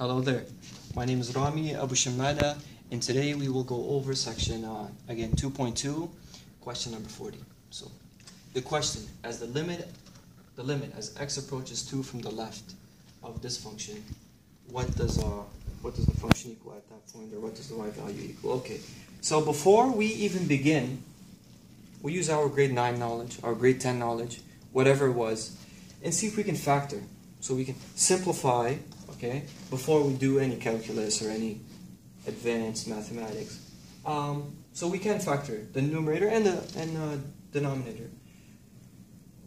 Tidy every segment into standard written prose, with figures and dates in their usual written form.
Hello there, my name is Rami Abu Shamada, and today we will go over section, again, 2.2, question number 40. So, the question, as the limit as x approaches 2 from the left of this function, what does the function equal at that point, or what does the y value equal? Okay, so before we even begin, we use our grade 9 knowledge, our grade 10 knowledge, whatever it was, and see if we can factor. So we can simplify, okay, before we do any calculus or any advanced mathematics. So we can factor the numerator and the denominator.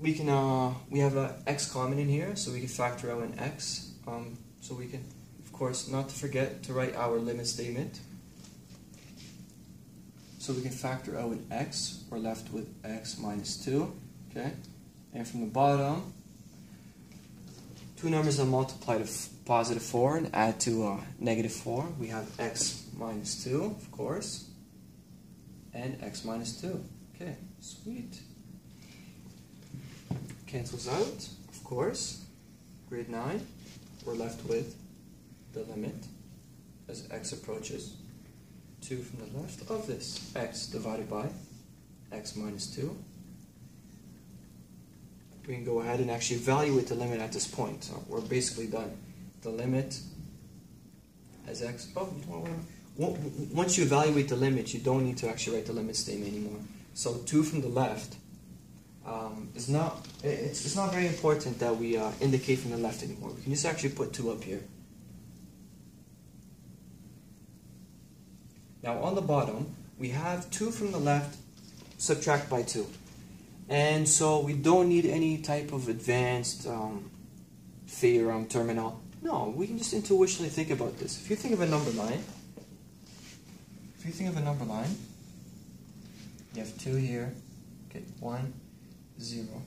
We can we have a x common in here, so we can factor out an x. So we can, of course, not to forget to write our limit statement. So we can factor out an x. We're left with x minus 2. Okay, and from the bottom, two numbers that multiply to positive 4 and add to negative 4. We have x minus 2, of course, and x minus 2. Okay, sweet. Cancels out, of course. Grade 9, we're left with the limit as x approaches 2 from the left of this. X divided by x minus 2. We can go ahead and actually evaluate the limit at this point. So we're basically done. The limit as x. Once you evaluate the limit, you don't need to actually write the limit statement anymore. So 2 from the left is not. It's not very important that we indicate from the left anymore. We can just actually put 2 up here. Now on the bottom, we have 2 from the left. Subtract by 2. And so we don't need any type of advanced theorem, terminal. No, we can just intuitionally think about this. If you think of a number line, you have 2 here, okay, 1, 0.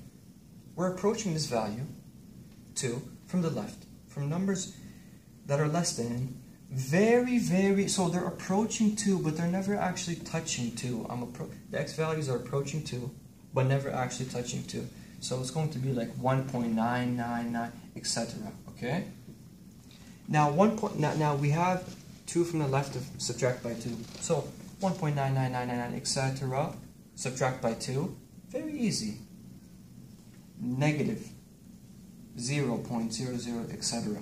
We're approaching this value, 2, from the left, from numbers that are less than, so they're approaching 2, but they're never actually touching 2. The x values are approaching 2. But never actually touching 2. So it's going to be like 1.999, etc. Okay? Now now we have 2 from the left to subtract by 2. So 1.99999, etc. Subtract by 2. Very easy. Negative 0.00, etc.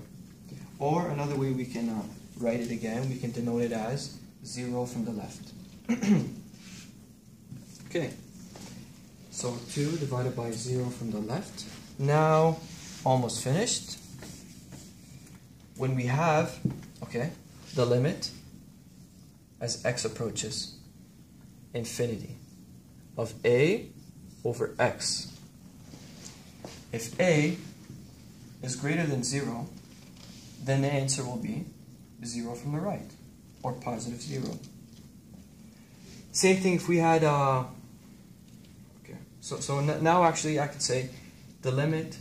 Or another way we can write it again, we can denote it as 0 from the left. Okay. So 2 divided by 0 from the left. Now, almost finished. When we have, okay, the limit as x approaches infinity of a over x. If a is greater than 0, then the answer will be 0 from the right, or positive 0. Same thing if we had So now actually I could say the limit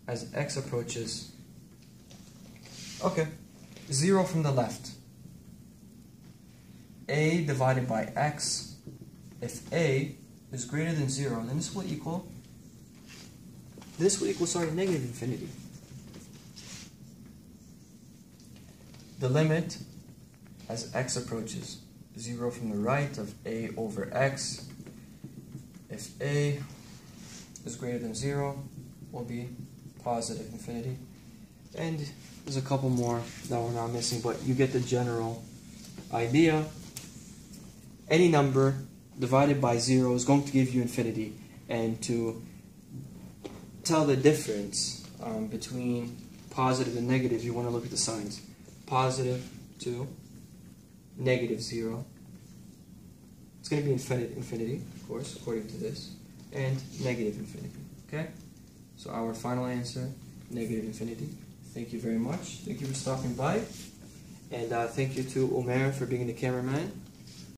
as x approaches, okay, 0 from the left. A divided by x, if a is greater than 0, then this will equal, negative infinity. The limit as x approaches 0 from the right of a over x, if a is greater than 0, will be positive infinity. And there's a couple more that we're not missing, but you get the general idea. Any number divided by 0 is going to give you infinity. And to tell the difference between positive and negative, you want to look at the signs. Positive to negative 0. It's going to be infinity, of course, according to this, and negative infinity, okay? So our final answer, negative infinity. Thank you very much. Thank you for stopping by. And thank you to Omer for being the cameraman.